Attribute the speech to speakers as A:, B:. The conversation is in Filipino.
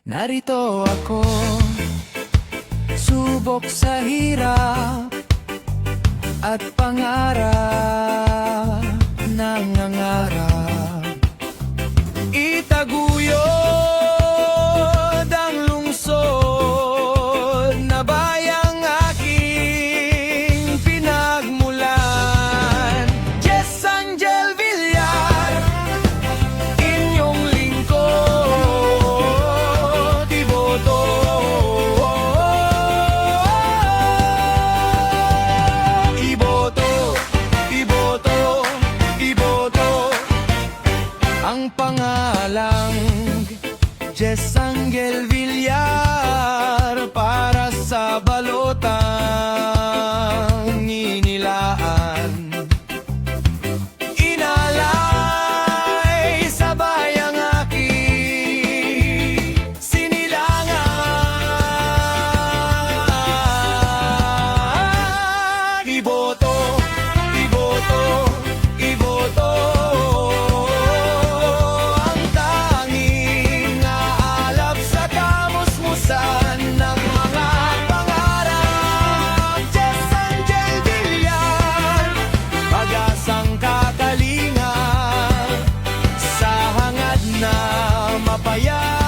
A: Narito ako, subok sa hirap at pangarap, nangangarap itaguyod ang lungsod na bayang aking pinagmulan. Jess Angel Villar, inyong lingkod, iboto. Iboto, iboto, iboto ang pangalang Jess Angel Villar para sa balotang inilaan. Inalay sa bayang aking sinilangan. Iboto, iboto, iboto ang tanging aalab sa kamusmusan ng mga pangarap. Jess Angel Villar, pag-asang kakalinga sa hangad na mapayapa.